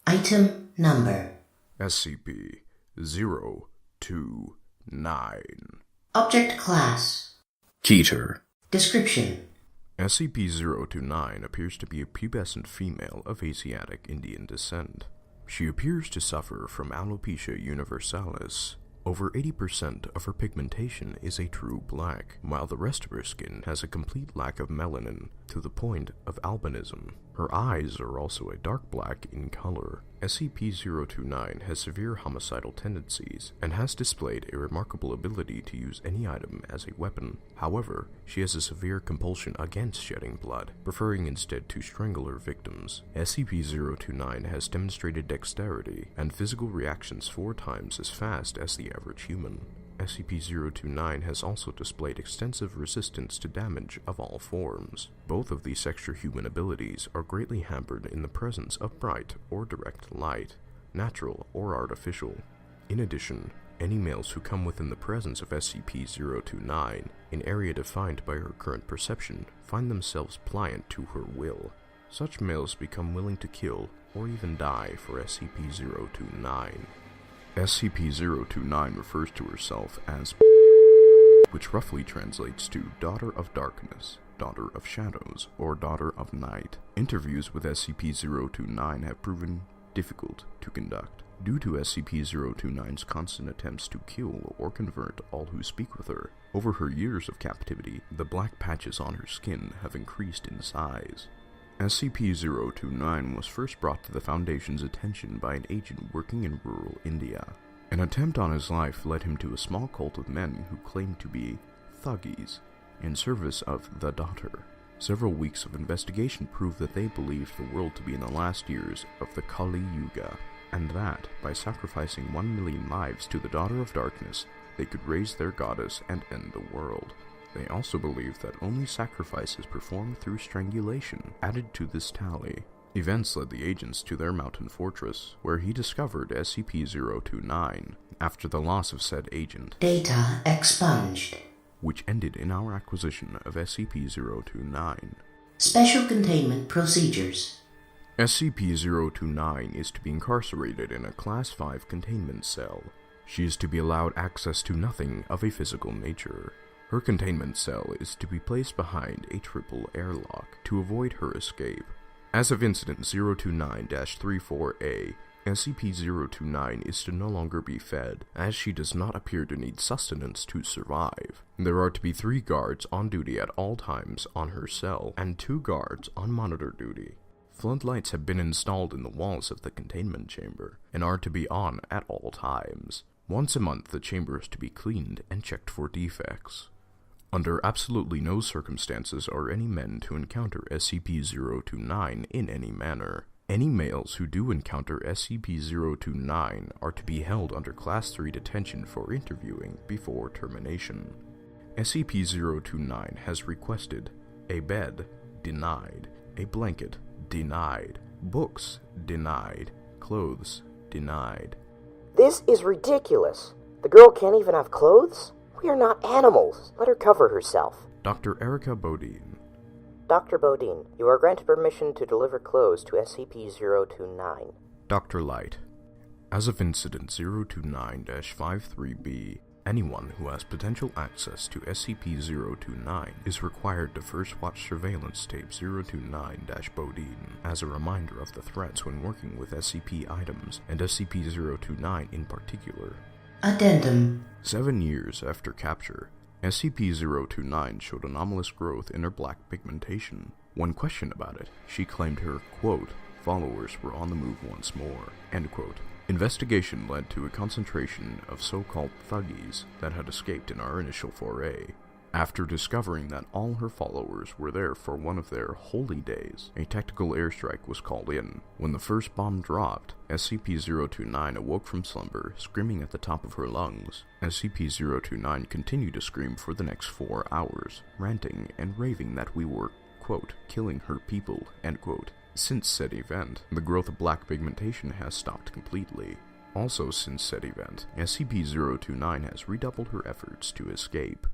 Item Number SCP-029. Object Class Keter. Description: SCP-029 appears to be a pubescent female of Asiatic Indian descent. She appears to suffer from alopecia universalis. Over 80% of her pigmentation is a true black, while the rest of her skin has a complete lack of melanin to the point of albinism. Her eyes are also a dark black in color. SCP-029 has severe homicidal tendencies and has displayed a remarkable ability to use any item as a weapon. However, she has a severe compulsion against shedding blood, preferring instead to strangle her victims. SCP-029 has demonstrated dexterity and physical reactions 4 times as fast as the average human. SCP-029 has also displayed extensive resistance to damage of all forms. Both of these extra-human abilities are greatly hampered in the presence of bright or direct light, natural or artificial. In addition, any males who come within the presence of SCP-029, an area defined by her current perception, find themselves pliant to her will. Such males become willing to kill or even die for SCP-029. SCP-029 refers to herself as which roughly translates to Daughter of Darkness, Daughter of Shadows, or Daughter of Night. Interviews with SCP-029 have proven difficult to conduct. Due to SCP-029's constant attempts to kill or convert all who speak with her, over her years of captivity, the black patches on her skin have increased in size. SCP-029 was first brought to the Foundation's attention by an agent working in rural India. An attempt on his life led him to a small cult of men who claimed to be thuggies in service of the Daughter. Several weeks of investigation proved that they believed the world to be in the last years of the Kali Yuga, and that, by sacrificing 1 million lives to the Daughter of Darkness, they could raise their goddess and end the world. They also believed that only sacrifices performed through strangulation added to this tally. Events led the agents to their mountain fortress, where he discovered SCP-029 after the loss of said agent. Data expunged. Which ended in our acquisition of SCP-029. Special Containment Procedures. SCP-029 is to be incarcerated in a Class 5 containment cell. She is to be allowed access to nothing of a physical nature. Her containment cell is to be placed behind a triple airlock to avoid her escape. As of Incident 029-34A, SCP-029 is to no longer be fed, as she does not appear to need sustenance to survive. There are to be 3 guards on duty at all times on her cell, and 2 guards on monitor duty. Floodlights have been installed in the walls of the containment chamber, and are to be on at all times. Once a month, the chamber is to be cleaned and checked for defects. Under absolutely no circumstances are any men to encounter SCP-029 in any manner. Any males who do encounter SCP-029 are to be held under Class 3 detention for interviewing before termination. SCP-029 has requested a bed, denied, a blanket, denied, books, denied, clothes, denied. This is ridiculous. The girl can't even have clothes? We are not animals. Let her cover herself. Dr. Erica Bodine. Dr. Bodine, you are granted permission to deliver clothes to SCP-029. Dr. Light. As of Incident 029-53B, anyone who has potential access to SCP-029 is required to first watch surveillance tape 029-Bodine as a reminder of the threats when working with SCP items, and SCP-029 in particular. Addendum. 7 years after capture, SCP-029 showed anomalous growth in her black pigmentation. When questioned about it, she claimed her, quote, followers were on the move once more, end quote. Investigation led to a concentration of so-called thuggies that had escaped in our initial foray. After discovering that all her followers were there for one of their holy days, a tactical airstrike was called in. When the first bomb dropped, SCP-029 awoke from slumber, screaming at the top of her lungs. SCP-029 continued to scream for the next 4 hours, ranting and raving that we were, quote, killing her people, end quote. Since said event, the growth of black pigmentation has stopped completely. Also since said event, SCP-029 has redoubled her efforts to escape.